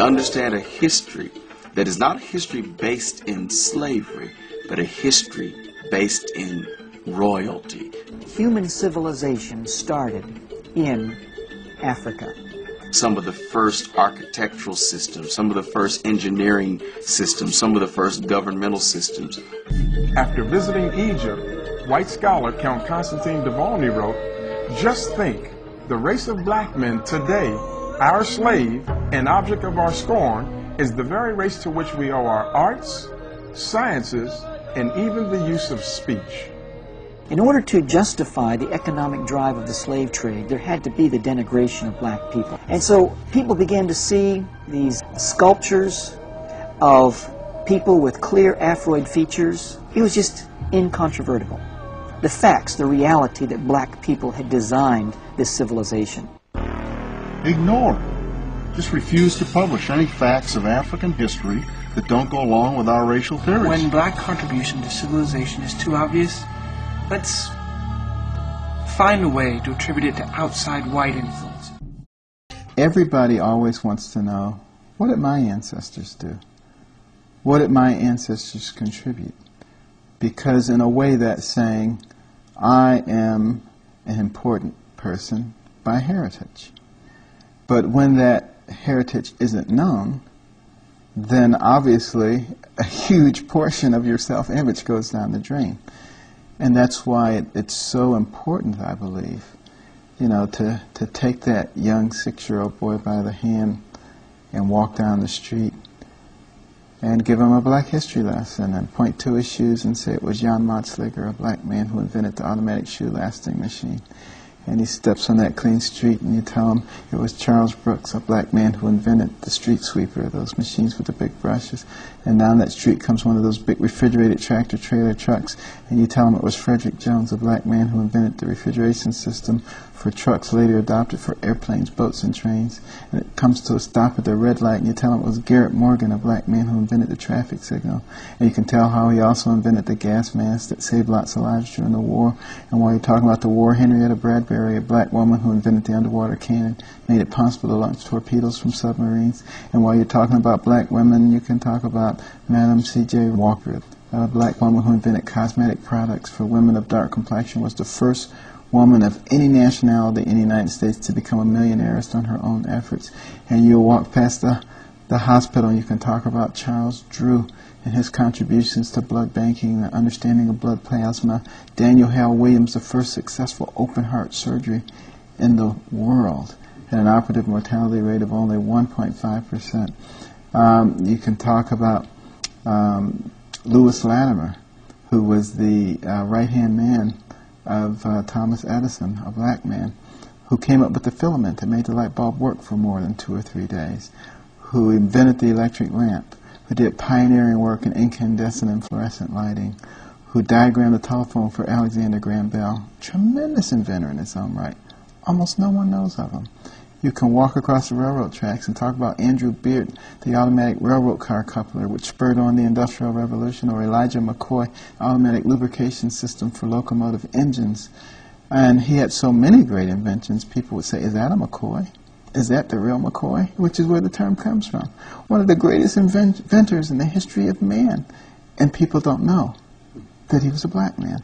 to understand a history that is not a history based in slavery, but a history based in royalty. Human civilization started in Africa. Some of the first architectural systems, some of the first engineering systems, some of the first governmental systems. After visiting Egypt, white scholar Count Constantine Duvalny wrote, "Just think, the race of black men today, our slave and object of our scorn, is the very race to which we owe our arts, sciences, and even the use of speech." In order to justify the economic drive of the slave trade, there had to be the denigration of black people. And so people began to see these sculptures of people with clear Afroid features. It was just incontrovertible. The facts, the reality that black people had designed this civilization. Ignore it. Just refuse to publish any facts of African history that don't go along with our racial theories. When black contribution to civilization is too obvious, let's find a way to attribute it to outside white influence. Everybody always wants to know, what did my ancestors do? What did my ancestors contribute? Because in a way that's saying, I am an important person by heritage. But when that heritage isn't known, then obviously a huge portion of your self-image goes down the drain. And that's why it's so important, I believe, you know, to take that young 6-year-old boy by the hand and walk down the street and give him a black history lesson and point to his shoes and say it was Jan Matzliger, a black man who invented the automatic shoe lasting machine. And he steps on that clean street and you tell him it was Charles Brooks, a black man who invented the street sweeper, those machines with the big brushes. And down that street comes one of those big refrigerated tractor trailer trucks and you tell him it was Frederick Jones, a black man who invented the refrigeration system for trucks later adopted for airplanes, boats, and trains. And it comes to a stop at the red light and you tell him it was Garrett Morgan, a black man who invented the traffic signal. And you can tell how he also invented the gas mask that saved lots of lives during the war. And while you're talking about the war, Henrietta Bradbury, a black woman who invented the underwater cannon, made it possible to launch torpedoes from submarines. And while you're talking about black women, you can talk about Madam C.J. Walker, a black woman who invented cosmetic products for women of dark complexion, was the first woman of any nationality in the United States to become a millionairist on her own efforts. And you'll walk past the hospital and you can talk about Charles Drew and his contributions to blood banking, the understanding of blood plasma. Daniel Hale Williams, the first successful open heart surgery in the world, had an operative mortality rate of only 1.5%. You can talk about Lewis Latimer, who was the right-hand man of Thomas Edison, a black man, who came up with the filament that made the light bulb work for more than 2 or 3 days, who invented the electric lamp, who did pioneering work in incandescent and fluorescent lighting, who diagrammed the telephone for Alexander Graham Bell. Tremendous inventor in his own right. Almost no one knows of him. You can walk across the railroad tracks and talk about Andrew Beard, the automatic railroad car coupler, which spurred on the Industrial Revolution, or Elijah McCoy, automatic lubrication system for locomotive engines. And he had so many great inventions, people would say, is that a McCoy? Is that the real McCoy? Which is where the term comes from. One of the greatest inventors in the history of man. And people don't know that he was a black man.